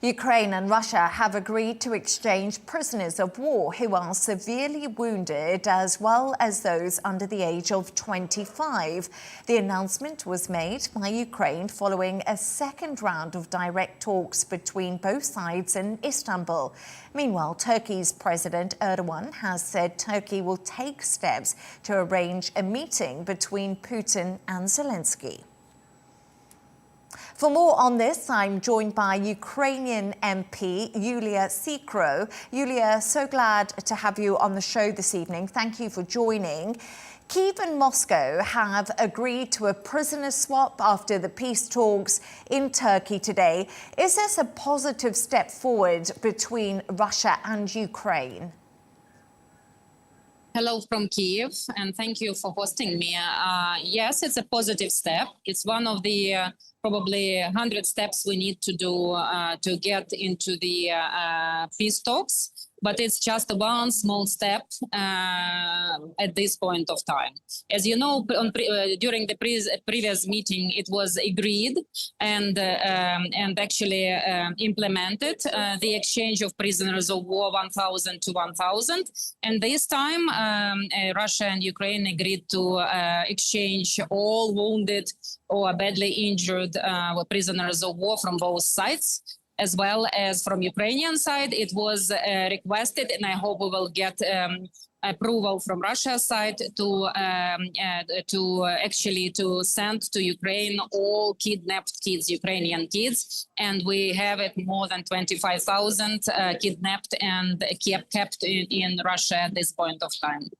Ukraine and Russia have agreed to exchange prisoners of war who are severely wounded, as well as those under the age of 25. The announcement was made by Ukraine following a second round of direct talks between both sides in Istanbul. Meanwhile, Turkey's President Erdogan has said Turkey will take steps to arrange a meeting between Putin and Zelenskyy. For more on this, I'm joined by Ukrainian MP Yulia Klymenko. Yulia, so glad to have you on the show this evening. Thank you for joining. Kyiv and Moscow have agreed to a prisoner swap after the peace talks in Turkey today. Is this a positive step forward between Russia and Ukraine? Hello from Kyiv, and thank you for hosting me. Yes, it's a positive step. It's one of the probably 100 steps we need to do to get into the peace talks. But it's just one small step at this point of time. As you know, during the previous meeting, it was agreed and actually implemented the exchange of prisoners of war 1,000 to 1,000. And this time, Russia and Ukraine agreed to exchange all wounded or badly injured prisoners of war from both sides. As well as from Ukrainian side, it was requested, and I hope we will get approval from Russia's side to actually send to Ukraine all kidnapped kids, Ukrainian kids, and we have it more than 25,000 kidnapped and kept in Russia at this point of time.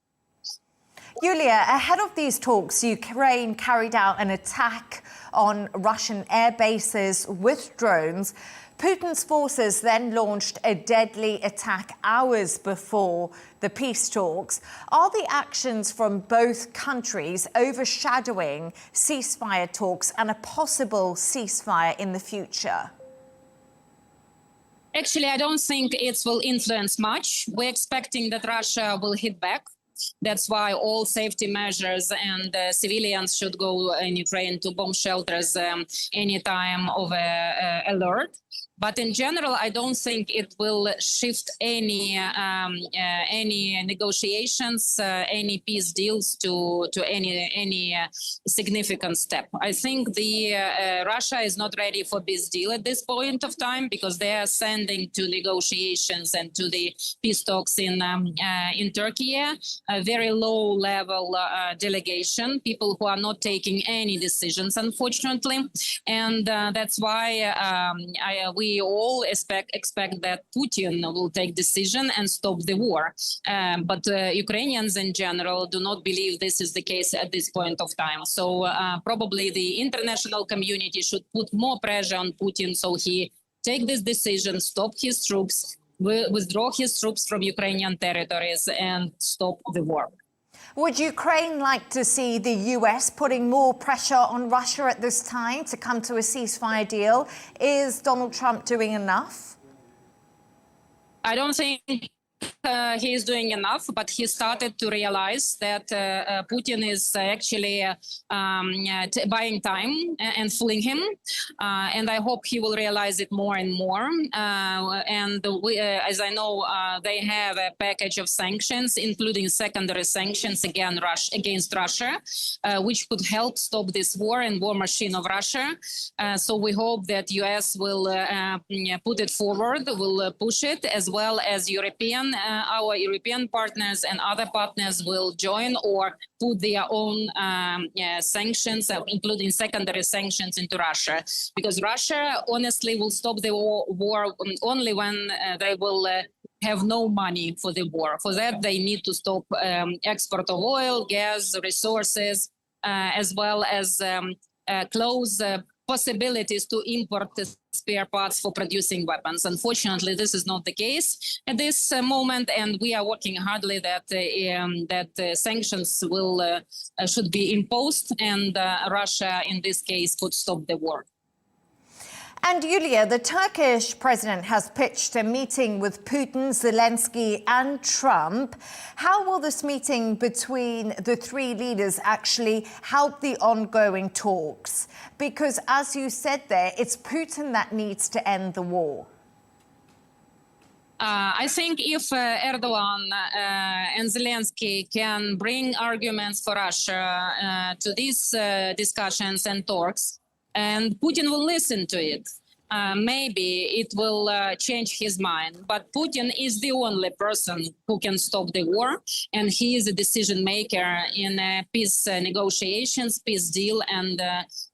Yulia, ahead of these talks, Ukraine carried out an attack on Russian air bases with drones. Putin's forces then launched a deadly attack hours before the peace talks. Are the actions from both countries overshadowing ceasefire talks and a possible ceasefire in the future? Actually, I don't think it will influence much. We're expecting that Russia will hit back. That's why all safety measures and civilians should go in Ukraine to bomb shelters any time of alert. But in general, I don't think it will shift any negotiations, any peace deals to any significant step. I think Russia is not ready for peace deal at this point of time because they are sending to negotiations and to the peace talks in Turkey a very low-level delegation, people who are not taking any decisions, unfortunately, and that's why we all expect that Putin will take decision and stop the war. But Ukrainians in general do not believe this is the case at this point of time. So probably the international community should put more pressure on Putin so he take this decision, stop his troops, withdraw his troops from Ukrainian territories and stop the war. Would Ukraine like to see the US putting more pressure on Russia at this time to come to a ceasefire deal? Is Donald Trump doing enough? I don't think he is doing enough, but he started to realize that Putin is actually buying time and fooling him. And I hope he will realize it more and more. And as I know, they have a package of sanctions, including secondary sanctions against Russia, which could help stop this war and war machine of Russia. So we hope that US will put it forward, will push it, as well as our European partners and other partners will join or put their own sanctions, including secondary sanctions, into Russia. Because Russia, honestly, will stop the war only when they will have no money for the war. For that, they need to stop export of oil, gas, resources, as well as close possibilities to import spare parts for producing weapons. Unfortunately, this is not the case at this moment, and we are working hardly that sanctions should be imposed, and Russia, in this case, could stop the war. And Yulia, the Turkish president has pitched a meeting with Putin, Zelenskyy and Trump. How will this meeting between the three leaders actually help the ongoing talks? Because as you said there, it's Putin that needs to end the war. I think if Erdogan and Zelenskyy can bring arguments for Russia to these discussions and talks, and Putin will listen to it, maybe it will change his mind. But Putin is the only person who can stop the war, and he is a decision maker in peace negotiations, peace deal, and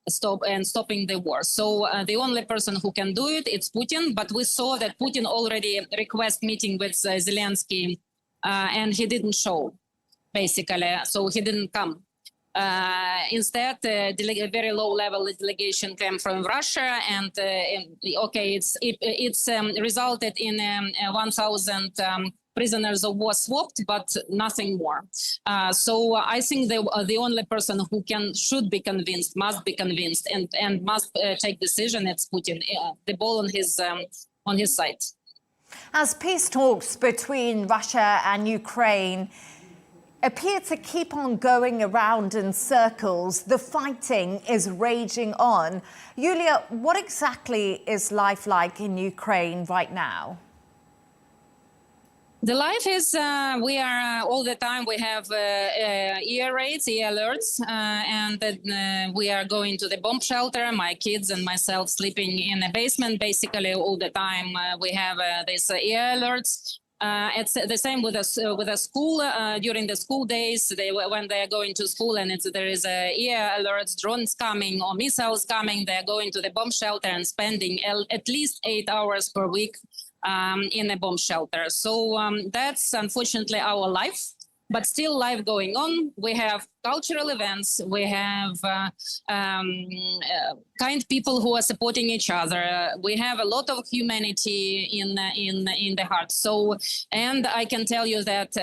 stopping the war. So the only person who can do it, it's Putin. But we saw that Putin already request meeting with Zelenskyy, and he didn't show, basically. So he didn't come. Instead, a very low-level delegation came from Russia, and okay, it's resulted in 1,000 prisoners of war swapped, but nothing more. So I think the only person who should be convinced, must be convinced, and must take decision, it's Putin. The ball on his side. As peace talks between Russia and Ukraine appear to keep on going around in circles, the fighting is raging on. Yulia, what exactly is life like in Ukraine right now? The life is, we are all the time, we have air raids, air alerts, and we are going to the bomb shelter, my kids and myself sleeping in the basement basically all the time. We have these air alerts. It's the same with a school during the school days. When they are going to school and there is air alerts, drones coming or missiles coming, they are going to the bomb shelter and spending at least 8 hours per week in a bomb shelter. So that's unfortunately our life. But still life going on. We have cultural events. We have kind people who are supporting each other. We have a lot of humanity in the heart. So, and I can tell you that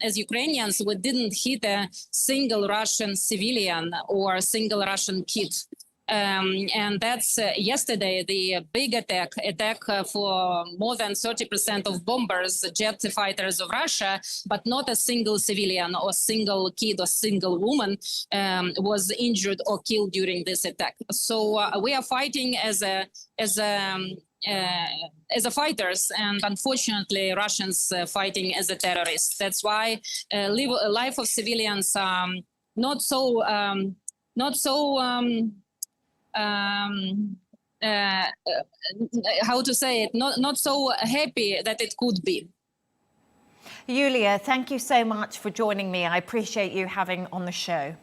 as Ukrainians, we didn't hit a single Russian civilian or a single Russian kid. And that's yesterday, the big attack for more than 30% of bombers, jet fighters of Russia, but not a single civilian or single kid or single woman was injured or killed during this attack. So we are fighting as fighters, and unfortunately Russians fighting as a terrorist. That's why life of civilians not so how to say it, not so happy that it could be. Yulia, thank you so much for joining me. I appreciate you having on the show.